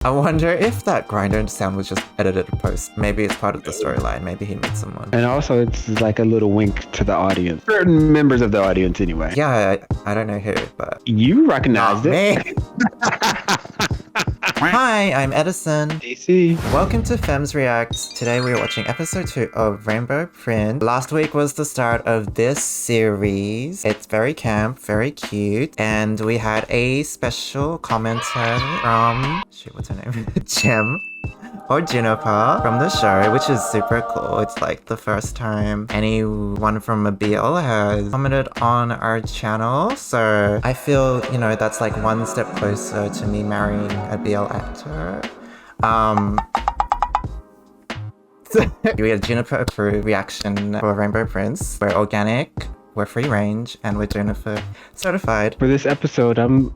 I wonder if that grinder sound was just edited to post. Maybe it's part of the storyline. Maybe he meets someone. And also, it's like a little wink to the audience. Certain members of the audience, anyway. Yeah, I don't know who, but... You recognized Not it. me! Hi, I'm Edison. DC. Welcome to Femmes Reacts. Today we are watching episode 2 of Rainbow Prince. Last week was the start of this series. It's very camp, very cute, and we had a special commenter from... shoot, what's her name? Gem. Or Juniper from the show, which is super cool. It's like the first time anyone from a BL has commented on our channel. So I feel, you know, that's like one step closer to me marrying a BL actor. We had Juniper approved reaction for Rainbow Prince. We're organic, we're free range, and we're Juniper certified. For this episode, I'm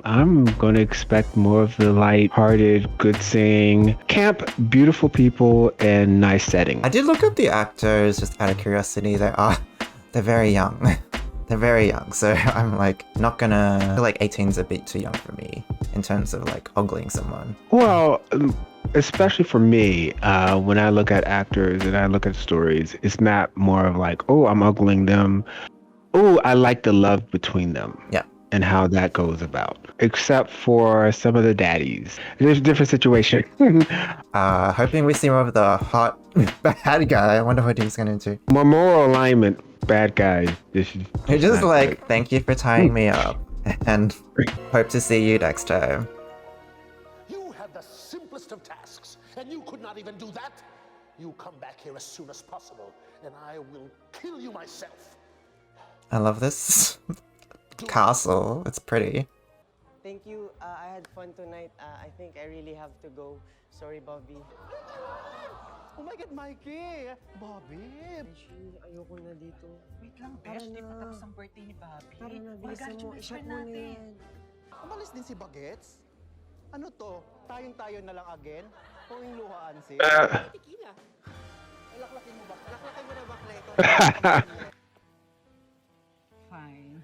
going to expect more of the light-hearted, good sing, camp, beautiful people, and nice setting. I did look at the actors just out of curiosity. They're very young. They're very young, so I'm like not gonna I feel like 18's a bit too young for me in terms of like ogling someone. Well, especially for me, when I look at actors and I look at stories, it's not more of like, oh, I'm ogling them. Oh, I like the love between them. Yeah. And how that goes about. Except for some of the daddies. There's a different situation. Hoping we see more of the hot bad guy. I wonder what he's gonna do. More moral alignment, bad guys. You're just like, great. Thank you for tying me up. And hope to see you next time. You had the simplest of tasks, and you could not even do that. You come back here as soon as possible, and I will kill you myself. I love this castle. It's pretty. Thank you. I had fun tonight. I think I really have to go. Sorry, Bobby. Oh my God, Mikey! Bobby! Ayoko na dito. Wait lang, Besh. Di pa tapos ang birthday ni Bobby. Tara na, bilisan mo. Mag-graduation I-shot mo na natin. yan. Umalis din si Bagets? Ano to? Tayong-tayo na lang again? O yung luhaan si? Tequila. Ay, laklakin mo ba? Laklakin mo na bakla ito. Fine.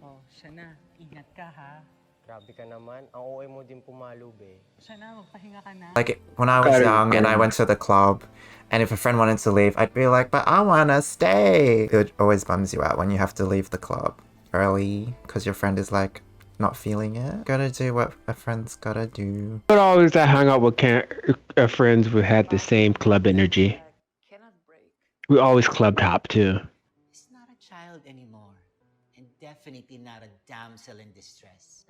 Oh, siya na. Ingat ka, ha? Grabe ka naman. Ang OA mo din pumalo, be. Siya na, magpahinga ka na. Like when I was young and I went to the club, and if a friend wanted to leave, I'd be like, but I wanna stay. It always bums you out when you have to leave the club early because your friend is like not feeling it. Gotta do what a friend's gotta do. But always I hung out with friends who had the same club energy. Cannot break. We always clubbed hop too. He's not a child anymore, and definitely not a damsel in distress.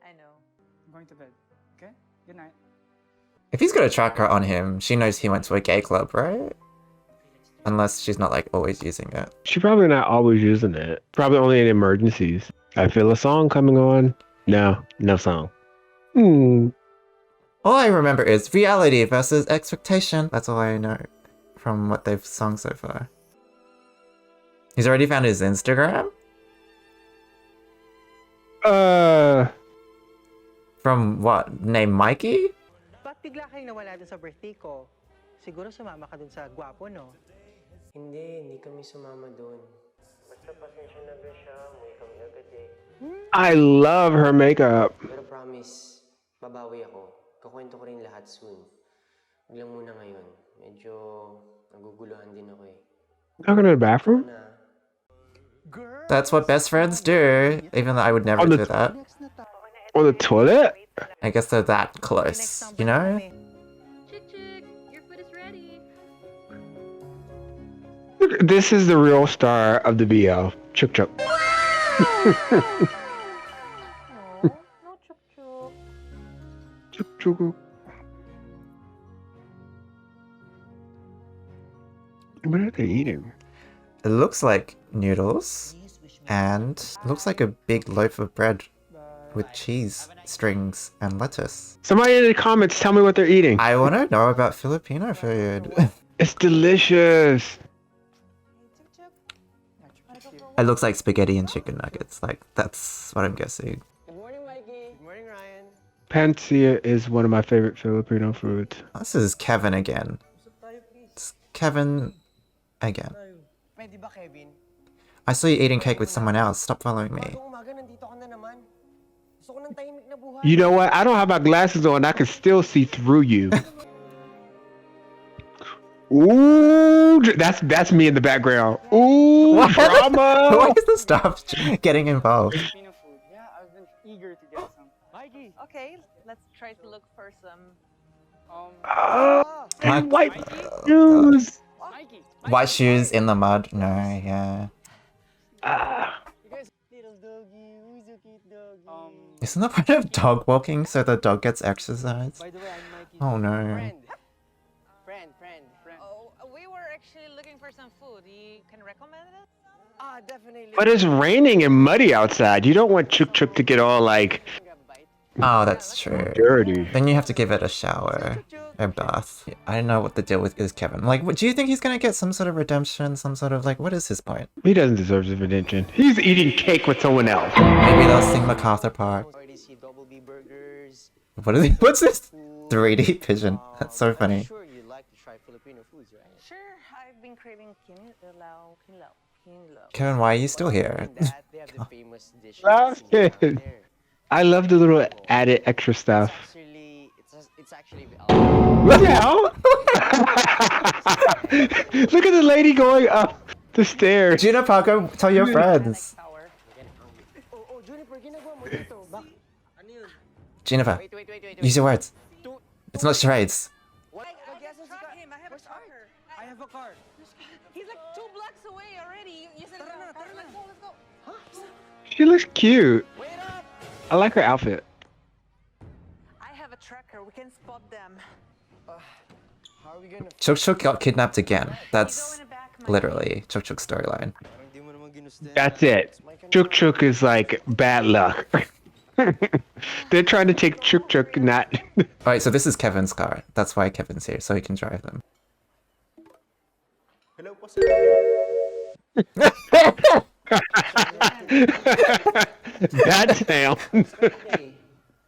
I know. I'm going to bed. Okay? Good night. If he's got a tracker on him, she knows he went to a gay club, right? Unless she's not like always using it. She's probably not always using it. Probably only in emergencies. I feel a song coming on. No song. All I remember is reality versus expectation. That's all I know from what they've sung so far. He's already found his Instagram? From what? Name Mikey? Ba't bigla kayong nawala dun sa birthday ko? Siguro sumama ka dun sa gwapo, no? Hindi kami sumama dun. Basta pasensya na ba siya? Umuwi kami agad eh. I love her makeup. Pero promise, babawi ako. Kakwento ko rin lahat soon. Huwag lang muna ngayon. Medyo naguguluhan din ako eh. Not going to the bathroom? That's what best friends do. Even though I would never do that. On the toilet? I guess they're that close, you know? Chick, your food is ready. This is the real star of the BL. Chuk Chuk. No chuk. Chuk Chuk. What are they eating? It looks like noodles, and it looks like a big loaf of bread with cheese, strings, and lettuce. Somebody in the comments tell me what they're eating. I want to know about Filipino food. It's delicious. It looks like spaghetti and chicken nuggets. Like, that's what I'm guessing. Good morning, Mikey. Good morning, Ryan. Pancia is one of my favorite Filipino foods. This is Kevin again. It's Kevin again. Pwede ba, Kevin? I saw you eating cake with someone else. Stop following me. Umaga, nandito ka na naman. You know what? I don't have my glasses on. I can still see through you. Ooh, that's me in the background. Ooh, What? Why drama. is the staff getting involved? Filipino food. Yeah, I've been eager to get some. Mikey. Okay, let's try to look for some. Oh, My- and white shoes. Mikey. White shoes in the mud? No, yeah. Ah. Little doggy, who's a cute doggy? Isn't the point of dog walking so the dog gets exercise? By the way, I'm Mikey's Oh no. friend. Oh, we were actually looking for some food. You can recommend it? Ah, definitely. But it's raining and muddy outside. You don't want Chuk Chuk to get all like Oh, that's true. dirty. Then you have to give it a shower. A bath. I don't know what the deal with is Kevin. Like, do you think he's gonna get some sort of redemption? Some sort of, like, what is his point? He doesn't deserve his redemption. He's eating cake with someone else. Maybe they'll sing MacArthur Park. Already see double B burgers. What is he? What's this? 3D vision. That's so funny. I'm sure you'd like to try Filipino foods, right? Sure, I've been craving kinlaw. Kevin, why are you still here? And that, they have the famous dishes Love down it. there. I love the little added extra stuff. It's actually What the hell? Look at the lady going up the stairs. Gina Paco, tell your friends. Oh, Juniper, ginagawa mo dito. Ano yun? Jennifer, Wait. use your words. It's not charades. What? I have a tracker. I have a car. He's like 2 blocks away already. You said let's go. She looks cute. Wait up! I like her outfit. I have a tracker. We can spot them. How are we gonna... Chuk Chuk got kidnapped again. That's literally Chuk Chuk's storyline. Parang di mo naman ginusto yan. That's it. Chuk Chuk is like bad luck. They're trying to take Chuk Chuk, not. Alright, so this is Kevin's car. That's why Kevin's here, so he can drive them. Hello po, sir. That sound.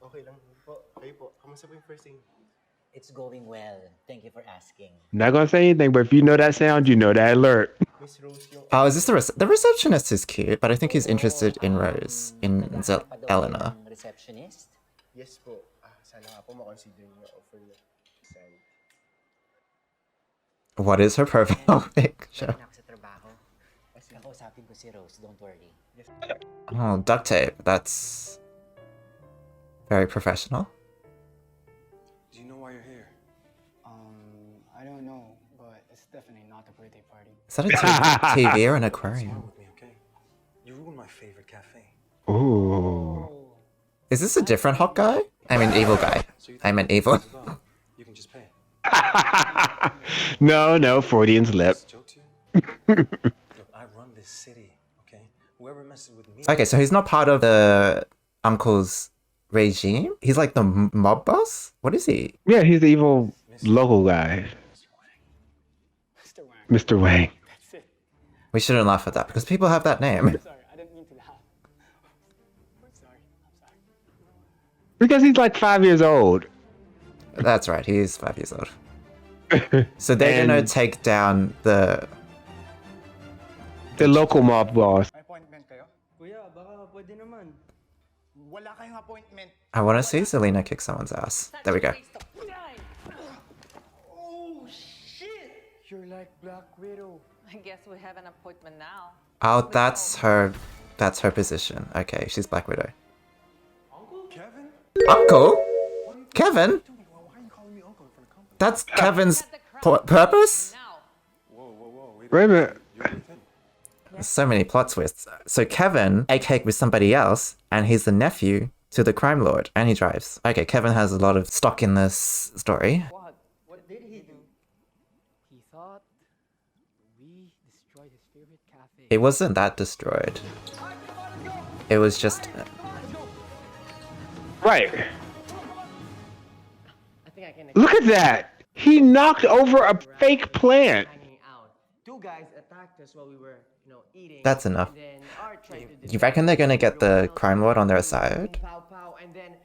Okay lang po. Kayo po. Kamusta po yung first thing? It's going well. Thank you for asking. Not gonna say anything, but if you know that sound, you know that alert. Miss Rose yung... Oh, is this the receptionist is cute, but I think he's interested in Rose, in Eleanor. Receptionist? Yes po. Sana nga po makonsider niyo offer niyo. Send. What is her profile picture? Ako sa trabaho. Kakausapin ko si Rose, don't worry. Oh, duct tape. That's very professional. Do you know why you're here? I don't know, but it's definitely not a birthday party. Is that a TV or an What's aquarium? wrong with me, okay? You ruined my favorite cafe. Ooh. Is this a different hot guy? I mean, evil guy. I meant evil. You can just pay. No, Freudian slip. Just joke to you. Look, I run this city, okay? Whoever messes with me. Okay, so he's not part of the uncle's regime? He's like the mob boss? What is he? Yeah, he's the evil local guy. Mr. Wang. Mr. Wang. That's it. We shouldn't laugh at that because people have that name. Sorry, I didn't mean to laugh. I'm sorry. Because he's like 5 years old. That's right, he is 5 years old. So they're gonna And- take down the... The local mob boss. May appointment kayo? Kuya, baka pwede naman. Wala kayong appointment. I want to see Selena kick someone's ass. There we go. Oh, shit! You're like Black Widow. I guess we have an appointment now. Oh, that's her position. Okay, she's Black Widow. Kevin? Uncle? Kevin? Why are you calling me uncle in front of company? That's Kevin's purpose? Now. Whoa. Wait a minute. You're with him. So many plot twists. So Kevin, aka with somebody else, and he's the nephew to the crime lord, and he drives. Okay, Kevin has a lot of stock in this story. What did he do? He thought we destroyed his favorite cafe. It wasn't that destroyed. It was just... Right. I think I can Look at that. He knocked over a fake plant. hanging out. Two guys attacked us while we were, eating. That's enough. And then Art tried to You reckon they're gonna get the crime lord on their side? Pow pow, and then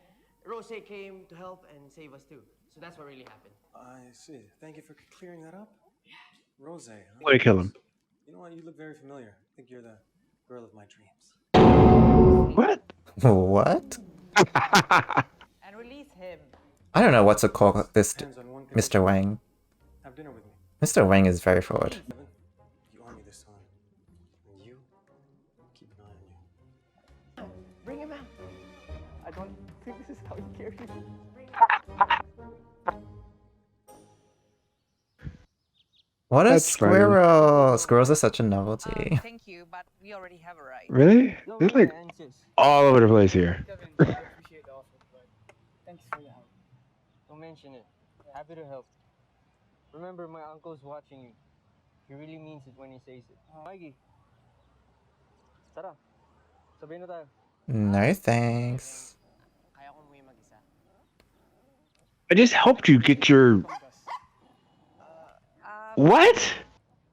Rose came to help and save us too. So that's what really happened. I see. Thank you for clearing that up. Yeah. Rose, huh? I'm gonna kill him. You know what? You look very familiar. I think you're the girl of my dreams. What? What? And release him. I don't know what to call this Hands on one Mr. Wang. Have dinner with me. Mr. Wang is very forward. Kevin, you owe me this time. And you keep an eye on you. Bring him out. I don't think this is how he carries you. What a That's funny. squirrel! Squirrels are such a novelty. Thank you, but we already have a ride. Really? They're like all over the place here. Kevin, I appreciate the offer, but thanks for your help. Don't mention it. Happy to help. Remember, my uncle's watching you. He really means it when he says it. Mikey, tara. Sabihin na tayo. No thanks. Kaya ko umuwi mag-isa. I just helped you get your what?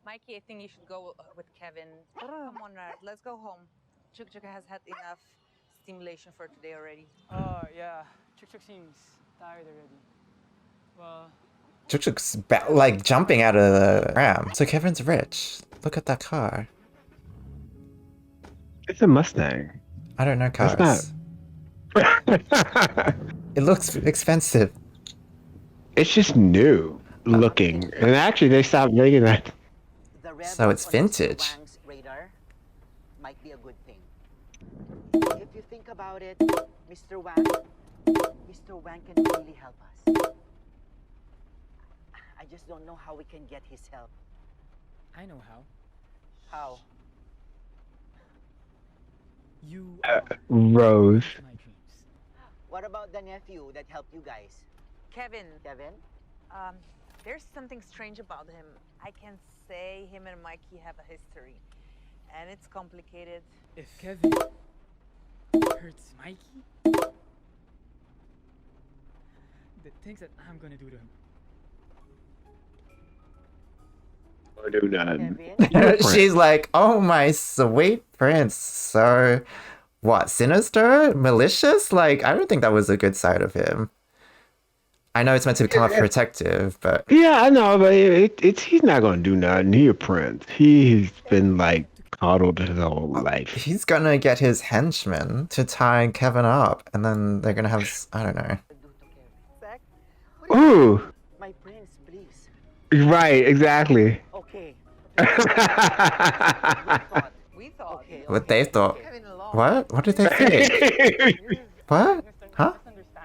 Mikey, I think you should go with Kevin. Come on, Rat. Let's go home. Chuk Chuk has had enough stimulation for today already. Yeah. Chuk Chuk seems tired already. Well, Chuk Chuk's like jumping out of the ram. So Kevin's rich. Look at that car. It's a Mustang. I don't know cars. That's not. It looks expensive. It's just new looking, and actually they stopped making that. So it's vintage. Wang's radar might be a good thing. If you think about it, Mr. Wang can really help us. I just don't know how we can get his help. I know how. How? You Rose. my dreams. What about the nephew that helped you guys? Kevin, Kevin? there's something strange about him. I can say him and Mikey have a history, and it's complicated. If Kevin hurts Mikey, the things that I'm gonna do to him. Or do none. Kevin? She's like, oh my sweet prince. So, what, sinister? Malicious? Like, I don't think that was a good side of him. I know it's meant to come off protective, but... Yeah, I know, but it's he's not gonna do nothing. He a prince. He's been like coddled his whole life. He's gonna get his henchmen to tie Kevin up, and then they're gonna have, I don't know. Zach? Ooh, My prince, please. right, exactly. Okay. We thought. Okay. What they thought. Kevin along. What? What did they think? What? Huh?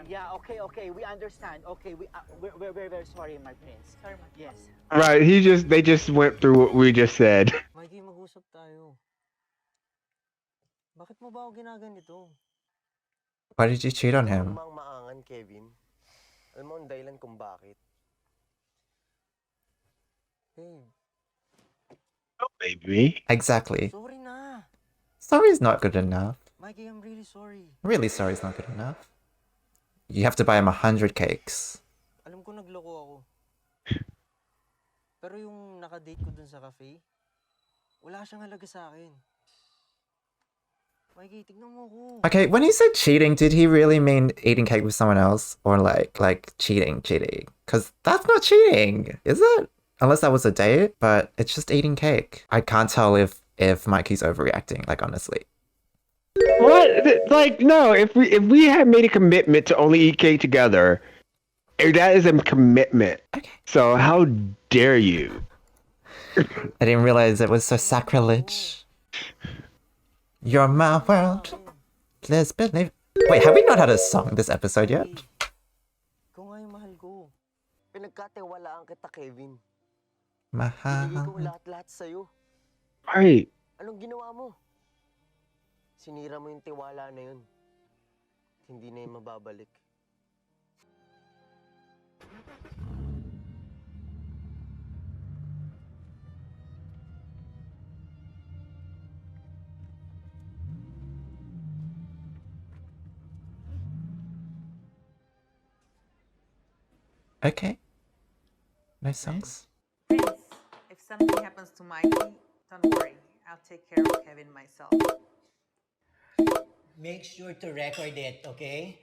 Yeah, okay, we understand. Okay, we're very, very sorry, my prince. Sorry, Mikey. Yes. Right, they just went through what we just said. Mikey, mag-usap tayo. Bakit mo ba ako ginaganito? Why did you cheat on him? Maangan, Kevin. Alam mo ang dahilan kung bakit. Babe, Maybe. Exactly. sorry na. Sorry's not good enough. Mikey, I'm really sorry. Really sorry's not good enough. You have to buy him 100 cakes. Alam ko nagloko ako. Pero yung nakadate ko dun sa cafe, wala siyang halaga sa akin. Mikey, tignan mo ako. Okay, when he said cheating, did he really mean eating cake with someone else? Or like cheating? Because that's not cheating, is it? Unless that was a date, but it's just eating cake. I can't tell if Mikey's overreacting, like honestly. What? Like, no. If we had made a commitment to only eat cake together, that is a commitment. Okay. So how dare you? I didn't realize it was so sacrilege. You're my world. Let's believe. Wait, have we not had a song this episode yet? Ikaw nga yung mahal ko. Pinagkatiwalaan kita, Kevin. Mahal. Binigay ko lahat-lahat sa'yo. Right. Anong ginawa mo? Sinira mo yung tiwala na yun. Hindi na yung mababalik. Okay. No songs? Prince, if something happens to Mikey, don't worry. I'll take care of Kevin myself. Make sure to record it, okay?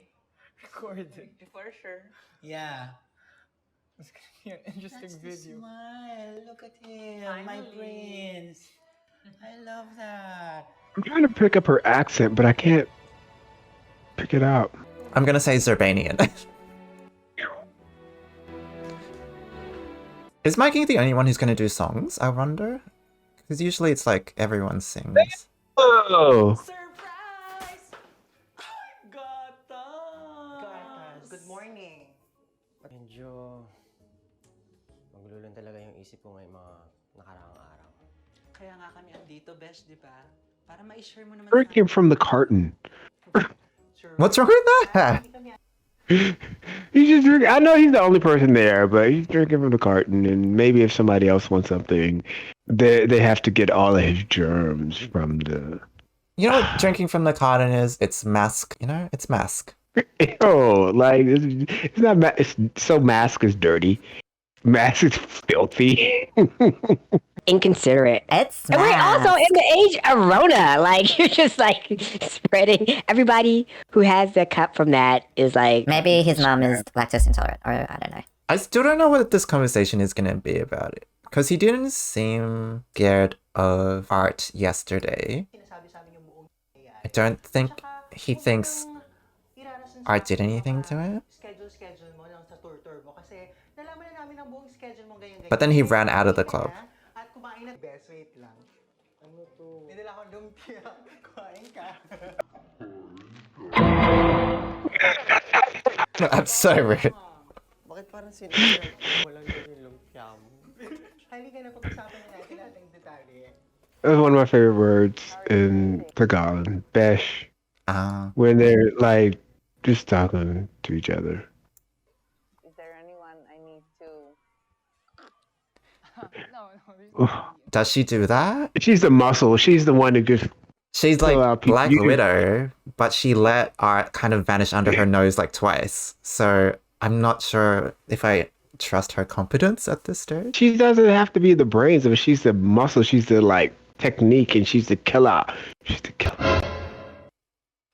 Record it. For sure. Yeah. It's gonna be an interesting That's the video. smile. Look at him, my prince. I love that. I'm trying to pick up her accent, but I can't Check it out. I'm gonna say Zerbanian. Is Mikey the only one who's gonna do songs, I wonder? Because usually it's like everyone sings. Oh! Surprise! Gatas! Good morning. Medyo maglulun talaga yung isip ko ngayong mga nakaraang araw. Kaya nga kami andito, Besh, di ba? Para ma-share mo naman Drinking from the carton. What's wrong with that? He's just drinking. I know he's the only person there, but he's drinking from the carton. And maybe if somebody else wants something, they have to get all of his germs from the. You know what drinking from the carton is? It's mask. You know, it's mask. Oh, like it's not. It's so mask is dirty. Mask is filthy. Inconsiderate. It's And we're also in the age of Rona. Like, you're just like spreading. Everybody who has the cup from that is like. Maybe his mom is lactose intolerant, or I don't know. I still don't know what this conversation is gonna be about it. Because he didn't seem scared of Art yesterday. I don't think he thinks Art did anything to it. But then he ran out of the club. I'm so rude. Bakit parang sinasabi mo lang yun yung lumpia mo? That's one of my favorite words in Tagalog. Besh. When they're like just talking to each other. Is there anyone I need to... Does she do that? She's the muscle. She's the one who just. She's like Black Widow, but she let Art kind of vanish under her nose like twice. So I'm not sure if I trust her competence at this stage. She doesn't have to be the brains of it. She's the muscle. She's the like technique, and she's the killer. She's the killer.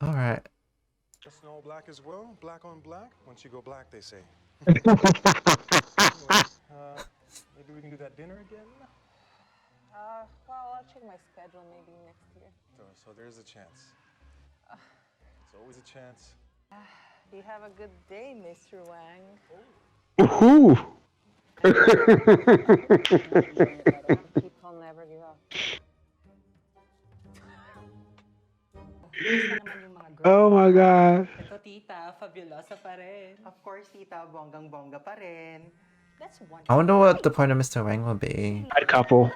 All right. Snow black as well. Black on black. Once you go black, they say. Maybe we can do that dinner again. Well, I'll check my schedule maybe next year. So there's a chance. It's always a chance. You have a good day, Mr. Wang. Ooh. Keep on, never give up. Oh my God. Ito, tita, fabulosa pa rin. Of course, tita, bonggang-bongga pa rin. That's wonderful. I wonder what the point of Mr. Wang will be. Bad couple.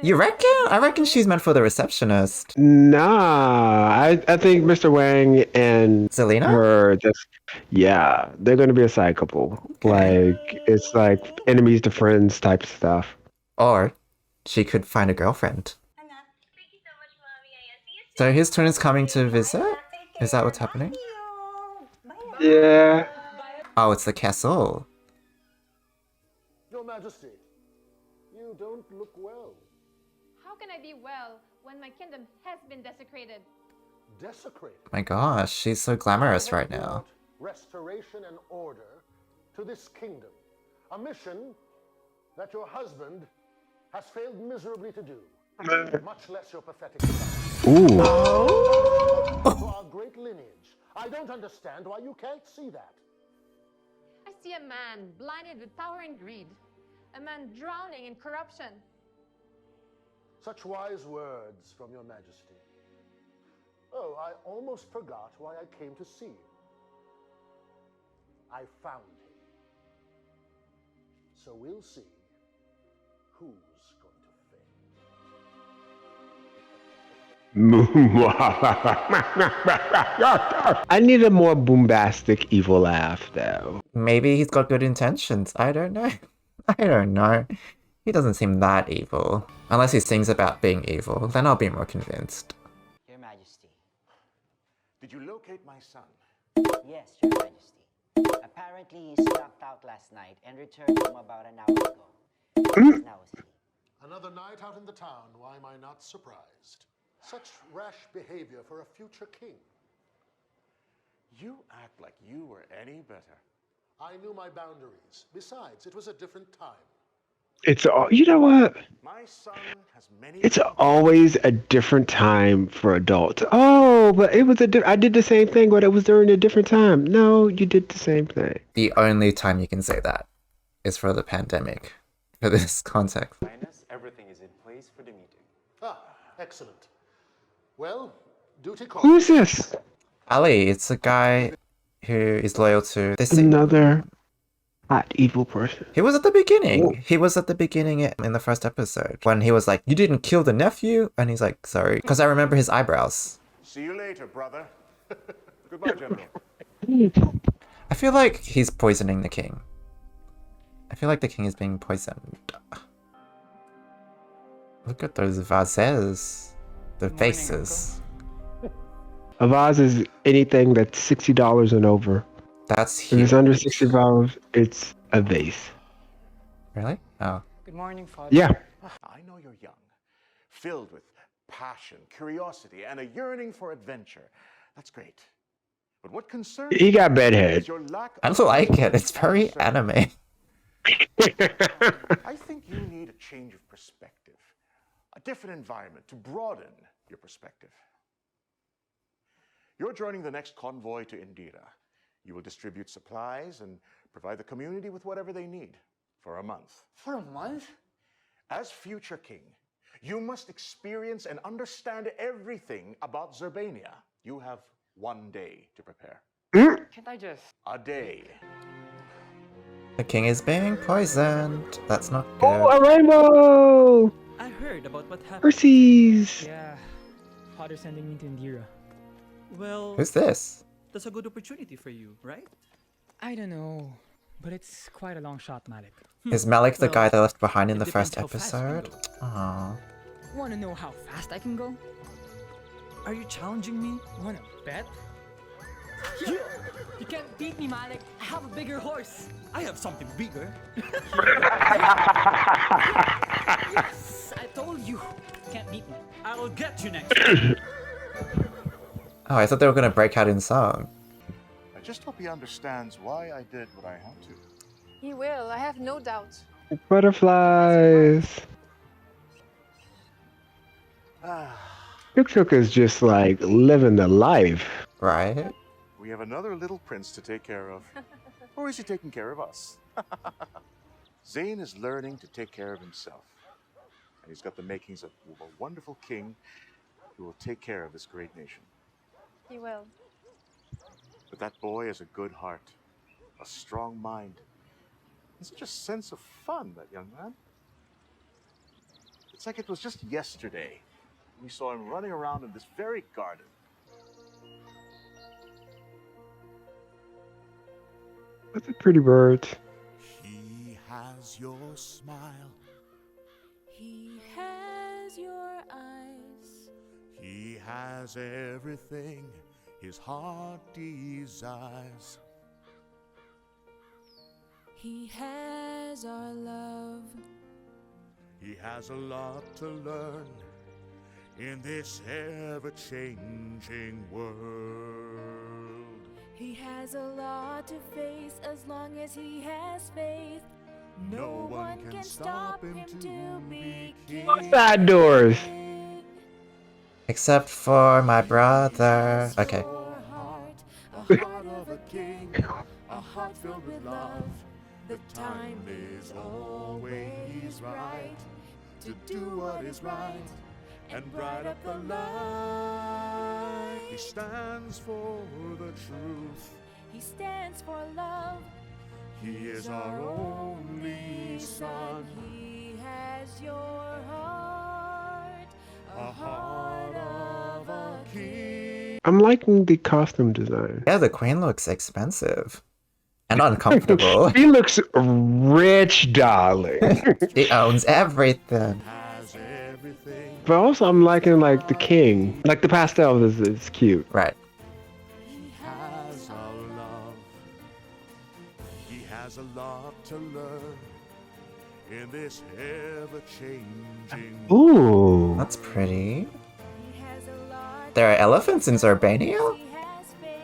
You reckon? I reckon she's meant for the receptionist. Nah, I think Mr. Wang and Selena? her yeah, they're gonna be a side couple. Okay. Like it's like enemies to friends type stuff. Or she could find a girlfriend. So his twin is coming to visit? Is that what's happening? Yeah. Oh, it's the castle. Your Majesty, you don't look well. How can I be well when my kingdom has been desecrated? Desecrated? My gosh, she's so glamorous right now. Restoration and order to this kingdom. A mission that your husband has failed miserably to do. Much less your pathetic son. Ooh. To our great lineage. I don't understand why you can't see that. I see a man blinded with power and greed. A man drowning in corruption. Such wise words from your Majesty. Oh, I almost forgot why I came to see you. I found him. So we'll see who's going to fail. I need a more bombastic evil laugh though. Maybe he's got good intentions. I don't know. I don't know. He doesn't seem that evil. Unless he sings about being evil, then I'll be more convinced. Your Majesty. Did you locate my son? Yes, Your Majesty. Apparently, he snuck out last night and returned home about an hour ago. He's now asleep. Another night out in the town. Why am I not surprised? Such rash behavior for a future king. You act like you were any better. I knew my boundaries. Besides, it was a different time. It's all, you know what? My son has many It's always a different time for adults. Oh, but it was I did the same thing, but it was during a different time. No, you did the same thing. The only time you can say that is for the pandemic, for this context. Everything is in place for the meeting. Ah, excellent. Well, duty calls. Who's this? Ali, it's a guy who is loyal to this. Another hot evil person. He was at the beginning. Whoa. He was at the beginning in the first episode when he was like, "You didn't kill the nephew," and he's like, "Sorry," because I remember his eyebrows. See you later, brother. Goodbye, General. I feel like he's poisoning the king. I feel like the king is being poisoned. Look at those vases. The faces. A vase is anything that's $60 and over. That's If huge. it's under $60, it's a vase. Really? Oh. Good morning, Father. Yeah. I know you're young, filled with passion, curiosity, and a yearning for adventure. That's great. But what concerns He got me bedhead. is your lack I of don't like it. It's very anime. I think you need a change of perspective, a different environment to broaden your perspective. You're joining the next convoy to Indira. You will distribute supplies and provide the community with whatever they need for a month. For a month? As future king, you must experience and understand everything about Zerbania. You have 1 day to prepare. Can't I just... A day. The king is being poisoned. That's not good. Oh, a rainbow! I heard about what happened. Percy's. Yeah, Father sending me to Indira. Well, Who's this? that's a good opportunity for you, right? I don't know, but it's quite a long shot, Malik. Is Malik the Well, guy they left behind in it the first depends how fast you episode? go. Aww. Wanna know how fast I can go? Are you challenging me? Wanna bet? You can't beat me, Malik. I have a bigger horse. I have something bigger. Yes, I told you. Can't beat me. I will get you next. Oh, I thought they were gonna break out in song. I just hope he understands why I did what I had to. He will, I have no doubt. Butterflies. IYKYK is just like living the life. Right? We have another little prince to take care of. Or is he taking care of us? Zane is learning to take care of himself. And he's got the makings of a wonderful king who will take care of this great nation. He will. But that boy has a good heart, a strong mind, and such a sense of fun, that young man. It's like it was just yesterday we saw him running around in this very garden. That's a pretty bird. He has your smile. He has your eyes. He has everything his heart desires. He has our love. He has a lot to learn in this ever-changing world. He has a lot to face as long as he has faith. No one can stop him to be king. Side doors. Except for my brother. Okay. A heart of a king, a heart filled with love. The time is always right to do what is right and bright up the light. He stands for the truth. He stands for love. He is our only son. He has your heart, a heart of a king. I'm liking the costume design. Yeah, the queen looks expensive. And uncomfortable. He looks rich, darling. He owns everything. But also, I'm liking like the king. Like the pastel is cute. Right. He has our love. He has a lot to learn in this ever-changing. Ooh. That's pretty. There are elephants in Zerbania?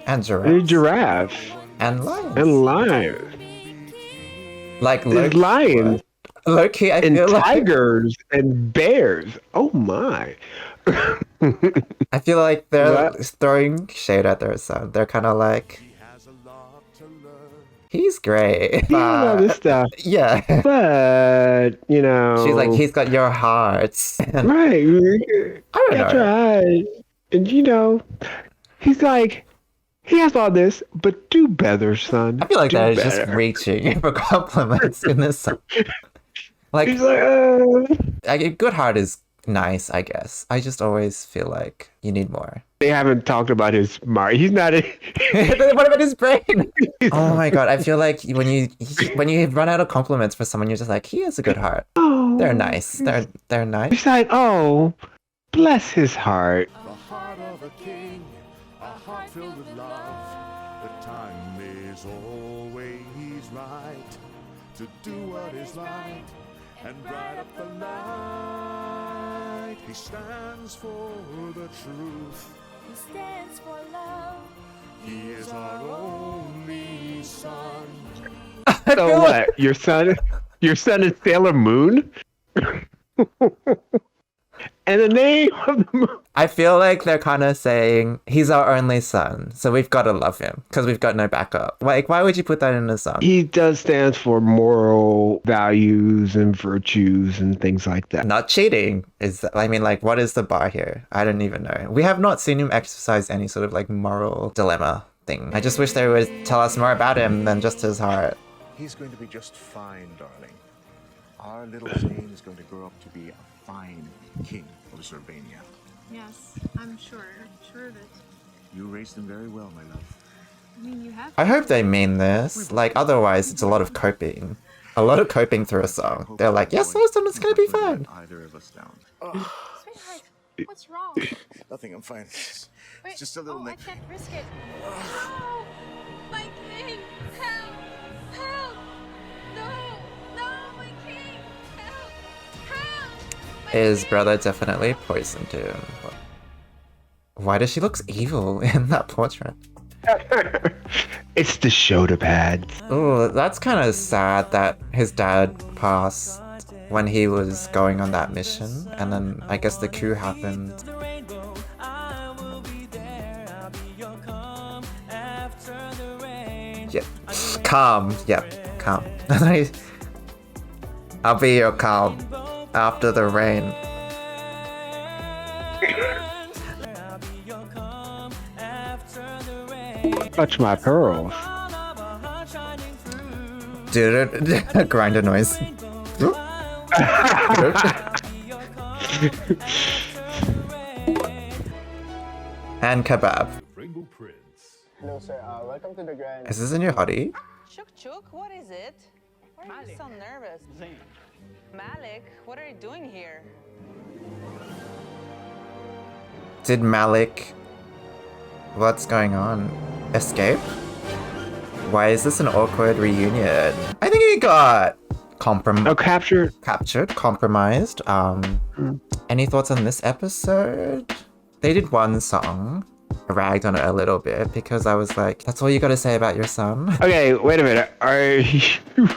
And A giraffes. giraffe. And lions. And lions. Like There's lions. Low-key, I And feel like tigers and bears. Oh my. I feel like they're What? throwing shade at their son. They're kind of like, he's great, He has all this but stuff. yeah. But, you know. She's like, he's got your heart. And Right. I don't Got your know. eyes. And, you know, he's like, he has all this, but do better, son. I feel like do that is just better. reaching for compliments in this song. Like, He's like, a good heart is nice, I guess. I just always feel like you need more. They haven't talked about his mind. He's not a. What about his brain? Oh my god, I feel like when you run out of compliments for someone, you're just like, he has a good heart. Oh, They're nice. They're nice. He's like, oh, bless his heart. The heart of a king, a heart filled with love. The time is always right to do what is right and bright up the light. He stands for the truth. He stands for love. He is our only son. So what? Your son is Sailor Moon? And the name of the movie. I feel like they're kind of saying he's our only son, so we've got to love him because we've got no backup. Like, why would you put that in a song? He does stand for moral values and virtues and things like that. Not cheating I mean, like, what is the bar here? I don't even know. We have not seen him exercise any sort of like moral dilemma thing. I just wish they would tell us more about him than just his heart. He's going to be just fine, darling. Our little Zane is going to grow up to be a fine king of Zerbania. Yes, I'm sure of it. You raised him very well, my love. I mean, you have. I hope they mean this. Like, otherwise it's a lot of coping. A lot of coping through a song. They're like, yes, listen, it's gonna be fine. Either of us down. Sweetheart, what's wrong? Nothing, I'm fine. It's Wait, just a little I nick. can't risk it. No! My king! Help! Help! No! No, my king! Help! Help! His brother definitely poisoned him. Why does she look evil in that portrait? It's the shoulder pads. Oh, that's kind of sad that his dad passed when he was going on that mission, and then I guess the coup happened. Yep, calm. Yep, calm. I'll be your calm after the rain. Touch my pearls. Dude, grinder noise. And kebab. Rainbow Prince. Hello, sir. Welcome to the Grand. Is this in your hottie? Chuk, what is it? Why are you so nervous? Zane. Malik, what are you doing here? Did Malik... What's going on? Escape? Why is this an awkward reunion? I think he got... captured. Captured, compromised. Any thoughts on this episode? They did one song. I ragged on it a little bit because I was like, that's all you gotta say about your son? Okay, wait a minute. Are you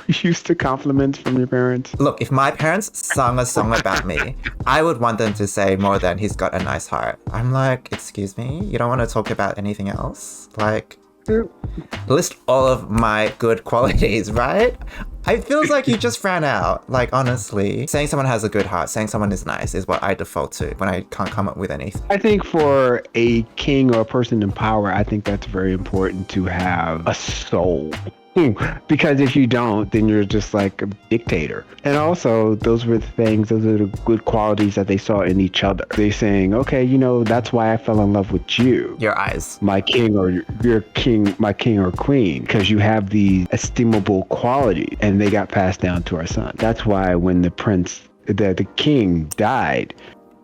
used to compliments from your parents? Look, if my parents sung a song about me, I would want them to say more than he's got a nice heart. I'm like, excuse me? You don't want to talk about anything else? Like, list all of my good qualities, right? It feels like you just ran out. Like, honestly, saying someone has a good heart, saying someone is nice is what I default to when I can't come up with anything. I think for a king or a person in power, I think that's very important to have a soul. Because if you don't, then you're just like a dictator. And also, those are the good qualities that they saw in each other. They're saying, okay, you know, that's why I fell in love with you. Your eyes. My king or your king, my king or queen. Because you have these estimable qualities and they got passed down to our son. That's why when the king died,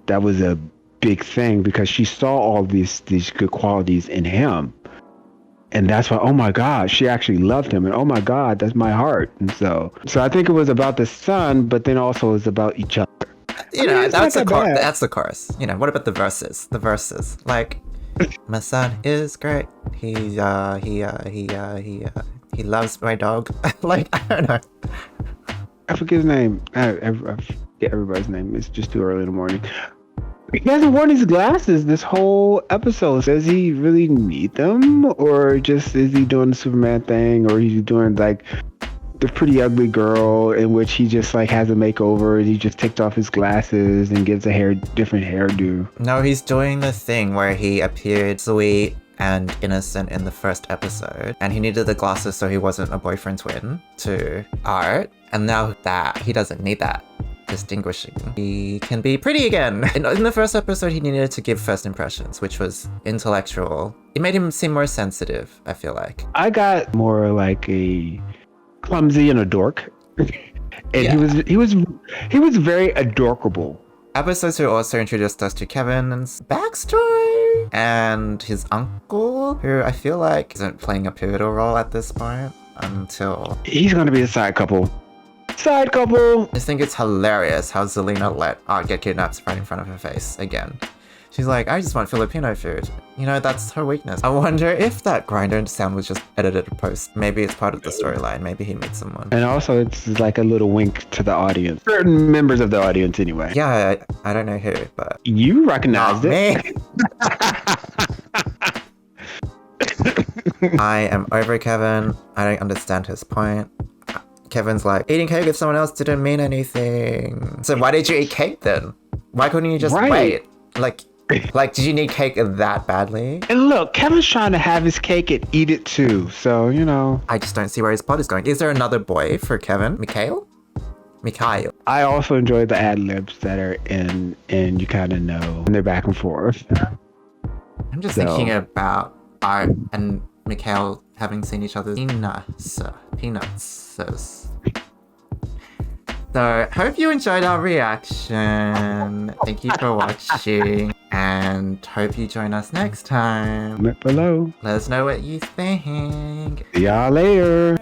that was a big thing because she saw all these good qualities in him. And that's why, oh my God, she actually loved him. And oh my God, that's my heart. And so I think it was about the son, but then also it was about each other. You know, that's the chorus. You know, what about the verses? The verses. Like, my son is great. He loves my dog. Like, I don't know. I forget his name. I forget everybody's name. It's just too early in the morning. He hasn't worn his glasses this whole episode. Does he really need them? Or just is he doing the Superman thing? Or he's doing like the pretty ugly girl in which he just like has a makeover and he just takes off his glasses and gives a different hairdo? No, he's doing the thing where he appeared sweet and innocent in the first episode, and he needed the glasses so he wasn't a boyfriend twin to Art, and now that he doesn't need that distinguishing. He can be pretty again. In the first episode, he needed to give first impressions, which was intellectual. It made him seem more sensitive, I feel like. I got more like a clumsy and a dork. And Yeah. he was very adorable. Episode 2 also introduced us to Kevin's backstory and his uncle, who I feel like isn't playing a pivotal role at this point until... He's gonna be a side couple. Side couple! I think it's hilarious how Zelina let Art get kidnapped right in front of her face again. She's like, I just want Filipino food. You know, that's her weakness. I wonder if that grinder sound was just edited post. Maybe it's part of the storyline. Maybe he meets someone. And also it's like a little wink to the audience. Certain members of the audience anyway. Yeah, I don't know who, but... You recognized it. Me. I am over Kevin. I don't understand his point. Kevin's like, eating cake with someone else didn't mean anything. So why did you eat cake then? Why couldn't you just wait? Like, did you need cake that badly? And look, Kevin's trying to have his cake and eat it too. So, you know. I just don't see where his plot is going. Is there another boy for Kevin? Mikhail? I also enjoy the ad-libs that are in You Kind of Know. And they're back and forth. I'm just thinking about Art and Mikhail having seen each other's peanuts. So, hope you enjoyed our reaction. Thank you for watching, and hope you join us next time. Comment below. Let us know what you think. See y'all later.